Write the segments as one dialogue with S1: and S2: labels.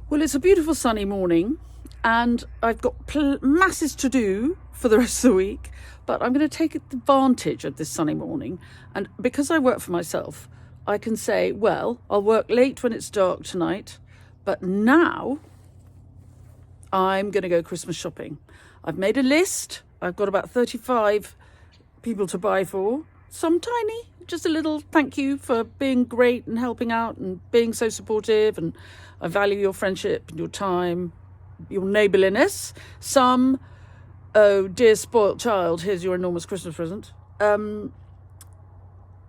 S1: Well, it's a beautiful sunny morning and I've got masses to do for the rest of the week, but I'm going to take advantage of this sunny morning. And because I work for myself, I can say, well, I'll work late when it's dark tonight, but now I'm going to go Christmas shopping. I've made a list. I've got about 35 people to buy for. Some tiny, just a little thank you for being great and helping out and being so supportive, and I value your friendship and your time, your neighbourliness. Some, oh dear spoilt child, here's your enormous Christmas present. And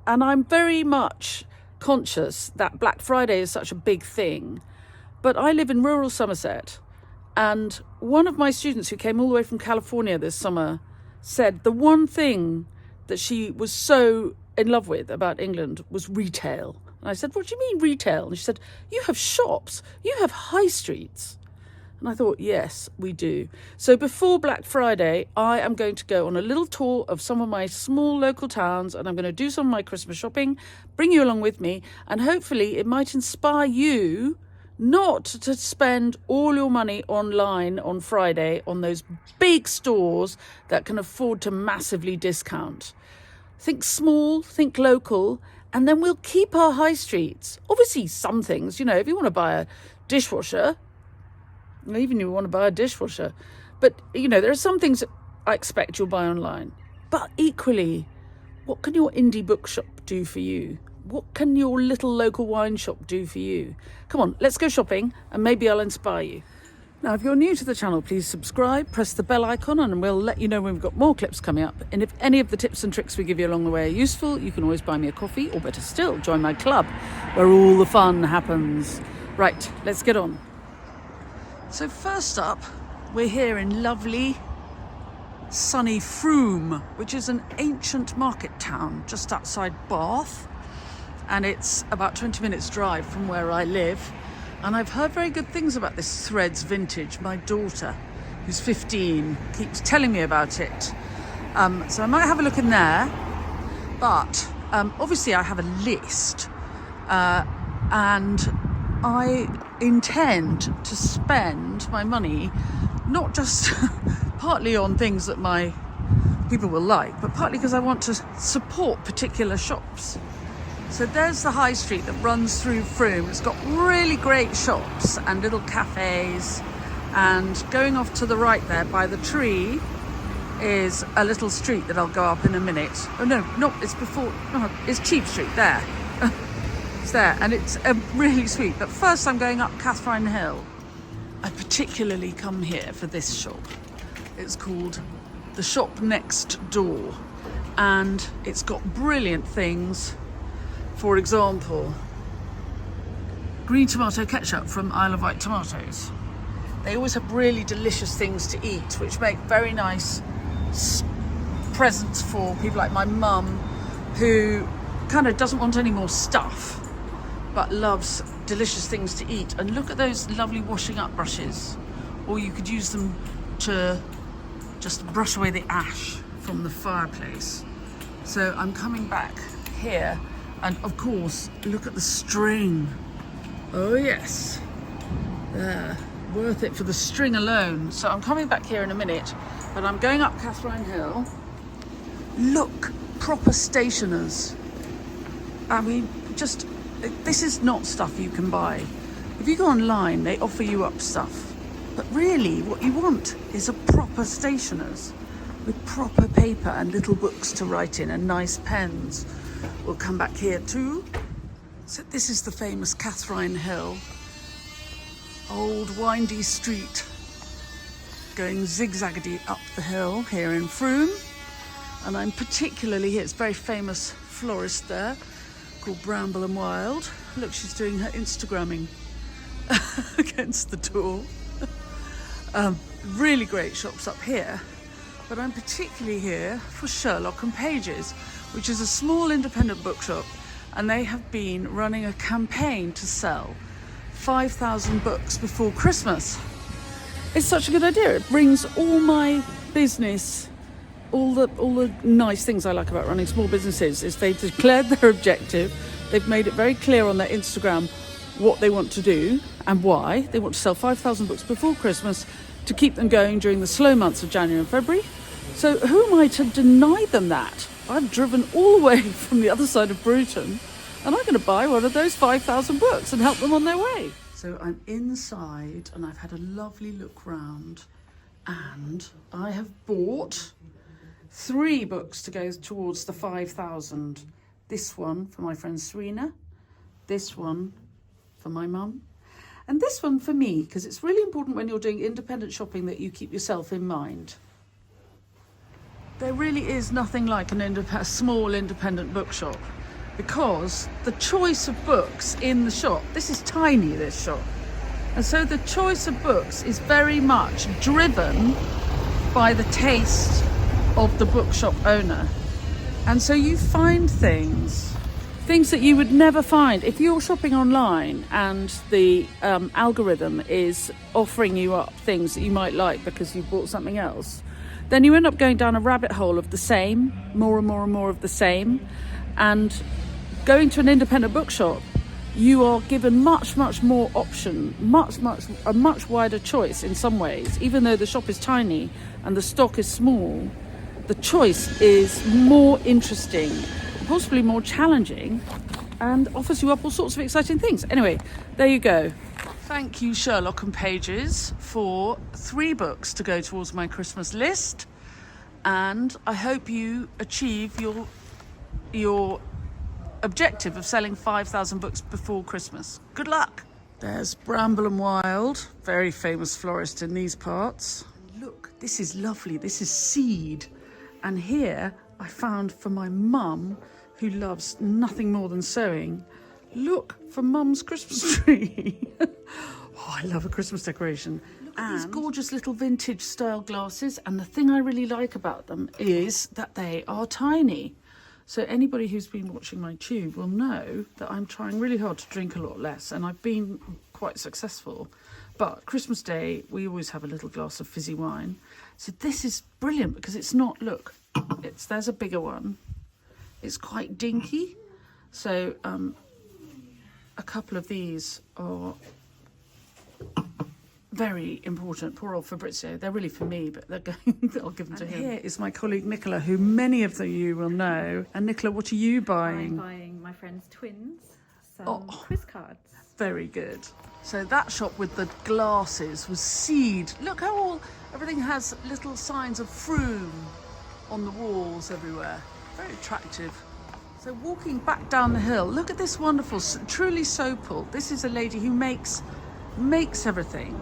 S1: I'm very much conscious that Black Friday is such a big thing, but I live in rural Somerset, and one of my students who came all the way from California this summer said the one thing that she was so in love with about England was retail. And I said, what do you mean retail? And she said, you have shops, you have high streets. And I thought, yes, we do. So before Black Friday, I am going to go on a little tour of some of my small local towns, and I'm going to do some of my Christmas shopping, bring you along with me, and hopefully it might inspire you not to spend all your money online on Friday on those big stores that can afford to massively discount. Think small, think local, and then we'll keep our high streets. Obviously, some things, if you want to buy a dishwasher, or even you want to buy a dishwasher, but, there are some things that I expect you'll buy online. But equally, what can your indie bookshop do for you? What can your little local wine shop do for you? Come on, let's go shopping and maybe I'll inspire you. Now, if you're new to the channel, please subscribe, press the bell icon, and we'll let you know when we've got more clips coming up. And if any of the tips and tricks we give you along the way are useful, you can always buy me a coffee, or better still, join my club where all the fun happens. Right, let's get on. So first up, we're here in lovely, sunny Frome, which is an ancient market town just outside Bath. And it's about 20 minutes drive from where I live. And I've heard very good things about this Threads vintage. My daughter, who's 15, keeps telling me about it. So I might have a look in there. But obviously I have a list. And I intend to spend my money not just partly on things that my people will like, but partly because I want to support particular shops. So there's the high street that runs through Frome. It's got really great shops and little cafes. And going off to the right there by the tree is a little street that I'll go up in a minute. Oh no, it's Cheap Street there. It's there, and it's really sweet. But first I'm going up Catherine Hill. I particularly come here for this shop. It's called The Shop Next Door. And it's got brilliant things. For example, green tomato ketchup from Isle of Wight Tomatoes. They always have really delicious things to eat, which make very nice presents for people like my mum, who kind of doesn't want any more stuff, but loves delicious things to eat. And look at those lovely washing up brushes. Or you could use them to just brush away the ash from the fireplace. So I'm coming back here. And of course, look at the string. Oh yes, there, worth it for the string alone. So I'm coming back here in a minute, but I'm going up Catherine Hill. Look, proper stationers. I mean, this is not stuff you can buy. If you go online, they offer you up stuff. But really, what you want is a proper stationers with proper paper and little books to write in and nice pens. We'll come back here too. So this is the famous Catherine Hill. Old windy street going zigzaggedy up the hill here in Frome. And I'm particularly here, it's a very famous florist there called Bramble and Wild. Look, she's doing her Instagramming against the door. Really great shops up here. But I'm particularly here for Sherlock and Pages, which is a small independent bookshop, and they have been running a campaign to sell 5,000 books before Christmas. It's such a good idea. It brings all my business, all the nice things I like about running small businesses is they've declared their objective. They've made it very clear on their Instagram what they want to do and why. They want to sell 5,000 books before Christmas to keep them going during the slow months of January and February. So who am I to deny them that? I've driven all the way from the other side of Bruton, and I'm going to buy one of those 5,000 books and help them on their way. So I'm inside and I've had a lovely look round, and I have bought 3 books to go towards the 5,000. This one for my friend Serena, this one for my mum, and this one for me, because it's really important when you're doing independent shopping that you keep yourself in mind. There really is nothing like a small independent bookshop, because the choice of books in the shop, this is tiny, this shop, and so the choice of books is very much driven by the taste of the bookshop owner. And so you find things that you would never find if you're shopping online and the algorithm is offering you up things that you might like because you bought something else. Then you end up going down a rabbit hole of the same, more and more and more of the same. And going to an independent bookshop, you are given much more option, a much wider choice in some ways. Even though the shop is tiny and the stock is small, the choice is more interesting, possibly more challenging, and offers you up all sorts of exciting things. Anyway, there you go. Thank you, Sherlock and Pages, for 3 books to go towards my Christmas list, and I hope you achieve your objective of selling 5,000 books before Christmas. Good luck. There's Bramble and Wild, very famous florist in these parts. Look, this is lovely. This is Seed. And here I found for my mum, who loves nothing more than sewing, look for Mum's Christmas tree. Oh, I love a Christmas decoration. Look at these gorgeous little vintage style glasses, and the thing I really like about them is that they are tiny. So anybody who's been watching my tube will know that I'm trying really hard to drink a lot less, and I've been quite successful. But Christmas Day, we always have a little glass of fizzy wine. So this is brilliant because it's not, look, there's a bigger one. It's quite dinky. So a couple of these are very important. Poor old Fabrizio. They're really for me, but they're going, I'll give them to him. Here is my colleague Nicola, who many of you will know. And Nicola, what are you buying?
S2: I'm buying my friend's twins some quiz cards.
S1: Very good. So that shop with the glasses was Seed. Look how everything has little signs of Frome on the walls everywhere. Very attractive. So walking back down the hill, look at this wonderful, truly Sopal. This is a lady who makes everything.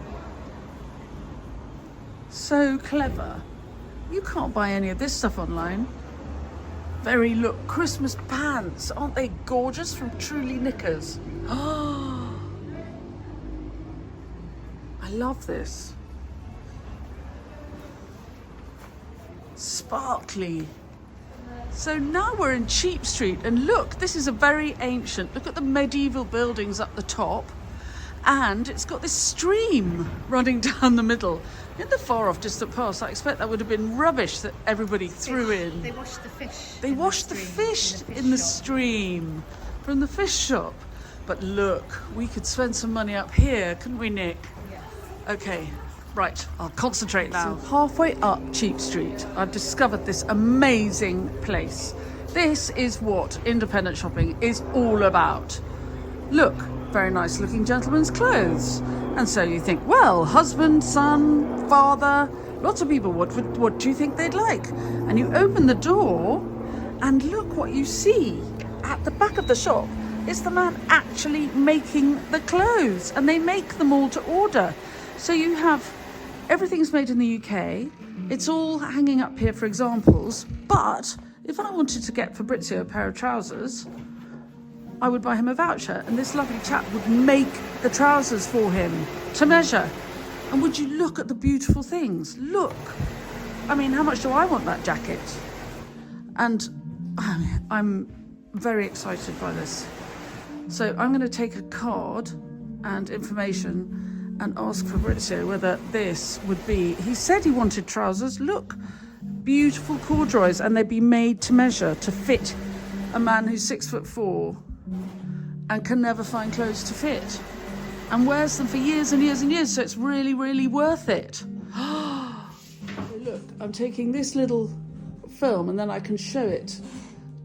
S1: So clever. You can't buy any of this stuff online. Look, Christmas pants. Aren't they gorgeous, from Truly Knickers? Oh, I love this. Sparkly. So now we're in Cheap Street, and look, this is a very ancient, look at the medieval buildings up the top, and it's got this stream running down the middle. In the far off distant past, I expect that would have been rubbish that everybody threw in.
S2: They washed the fish.
S1: They washed the fish in the stream from the fish shop. But look, we could spend some money up here, couldn't we, Nick?
S2: Yes.
S1: Okay, right, I'll concentrate now. So halfway up Cheap Street, I've discovered this amazing place. This is what independent shopping is all about. Look, very nice looking gentlemen's clothes. And so you think, well, husband, son, father, lots of people, what do you think they'd like? And you open the door and look what you see at the back of the shop. It's the man actually making the clothes, and they make them all to order. So you have, everything's made in the UK. It's all hanging up here for examples. But if I wanted to get Fabrizio a pair of trousers, I would buy him a voucher, and this lovely chap would make the trousers for him to measure. And would you look at the beautiful things? Look. I mean, how much do I want that jacket? And I'm very excited by this. So I'm going to take a card and information and ask Fabrizio whether this would be, he said he wanted trousers. Look, beautiful corduroys, and they'd be made to measure to fit a man who's 6'4". and can never find clothes to fit and wears them for years and years and years, so it's really, really worth it. Look, I'm taking this little film and then I can show it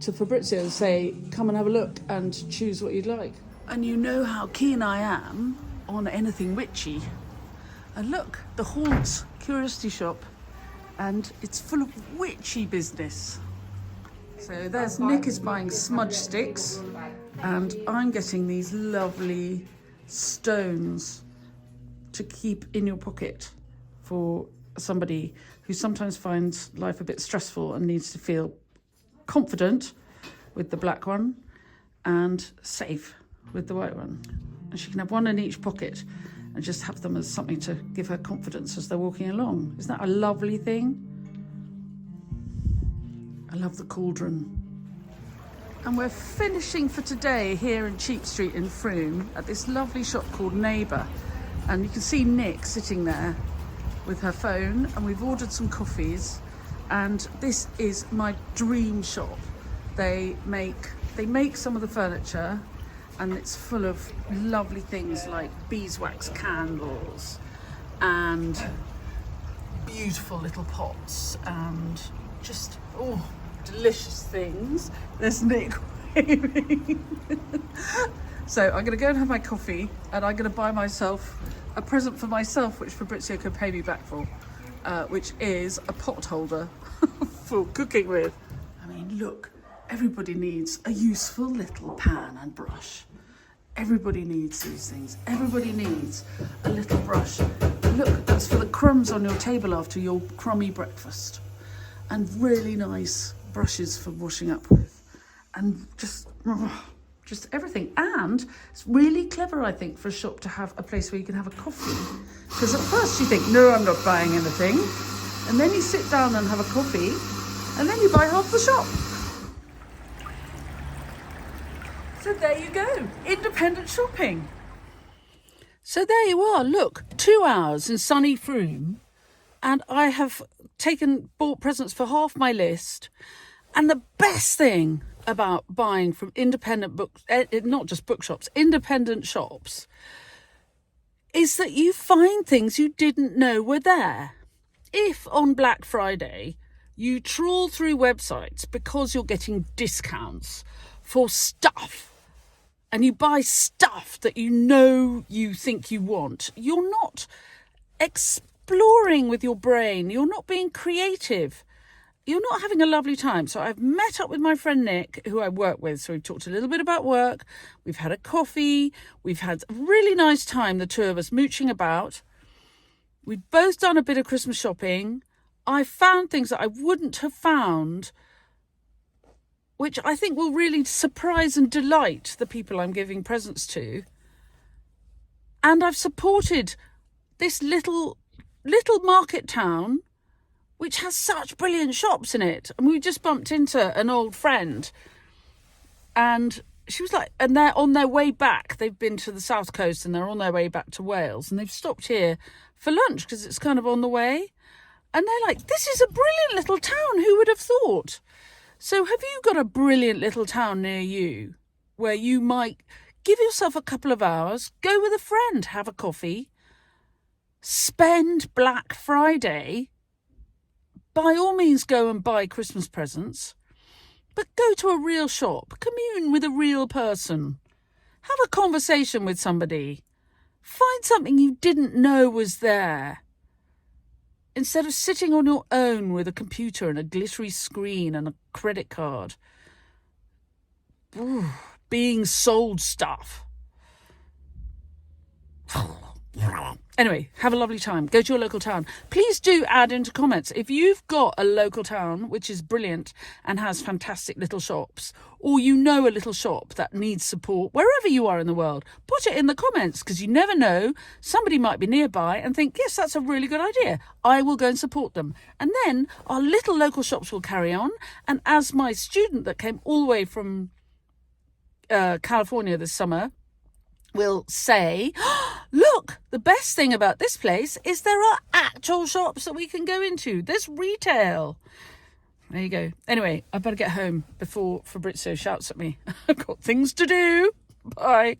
S1: to Fabrizio and say, come and have a look and choose what you'd like. And you know how keen I am on anything witchy. And look, the Haunts Curiosity Shop, and it's full of witchy business. So there's Nick is buying smudge sticks, and I'm getting these lovely stones to keep in your pocket for somebody who sometimes finds life a bit stressful and needs to feel confident with the black one and safe with the white one. And she can have one in each pocket and just have them as something to give her confidence as they're walking along. Isn't that a lovely thing? I love the cauldron. And we're finishing for today here in Cheap Street in Frome at this lovely shop called Neighbour. And you can see Nick sitting there with her phone, and we've ordered some coffees. And this is my dream shop. They make some of the furniture, and it's full of lovely things like beeswax candles and beautiful little pots and just, delicious things. There's Nick waving. So I'm going to go and have my coffee, and I'm going to buy myself a present for myself, which Fabrizio can pay me back for, which is a pot holder for cooking with. I mean, look, everybody needs a useful little pan and brush. Everybody needs these things. Everybody needs a little brush. Look, that's for the crumbs on your table after your crummy breakfast. And really nice brushes for washing up with. And just everything. And it's really clever, I think, for a shop to have a place where you can have a coffee. Because at first you think, no, I'm not buying anything. And then you sit down and have a coffee, and then you buy half the shop. So there you go, independent shopping. So there you are, look, 2 hours in sunny Frome, and I have bought presents for half my list. And the best thing about buying from independent books, not just bookshops, independent shops, is that you find things you didn't know were there. If on Black Friday you trawl through websites because you're getting discounts for stuff, and you buy stuff that you think you want, you're not exploring with your brain, you're not being creative, you're not having a lovely time. So I've met up with my friend Nick, who I work with, so we've talked a little bit about work, we've had a coffee, we've had a really nice time, the two of us mooching about. We've both done a bit of Christmas shopping. I found things that I wouldn't have found, which I think will really surprise and delight the people I'm giving presents to. And I've supported this little market town, which has such brilliant shops in it. And we just bumped into an old friend, and she was like, and they're on their way back. They've been to the south coast and they're on their way back to Wales, and they've stopped here for lunch because it's kind of on the way. And they're like, this is a brilliant little town. Who would have thought? So have you got a brilliant little town near you where you might give yourself a couple of hours, go with a friend, have a coffee, spend Black Friday, by all means go and buy Christmas presents, but go to a real shop, commune with a real person, have a conversation with somebody, find something you didn't know was there. Instead of sitting on your own with a computer and a glittery screen and a credit card, being sold stuff. Anyway, have a lovely time. Go to your local town. Please do add into comments if you've got a local town which is brilliant and has fantastic little shops, or you know a little shop that needs support wherever you are in the world. Put it in the comments, because you never know, somebody might be nearby and think, yes, that's a really good idea. I will go and support them. And then our little local shops will carry on. And as my student that came all the way from California this summer will say, look, the best thing about this place is there are actual shops that we can go into. There's retail. There you go. Anyway, I better get home before Fabrizio shouts at me. I've got things to do. Bye.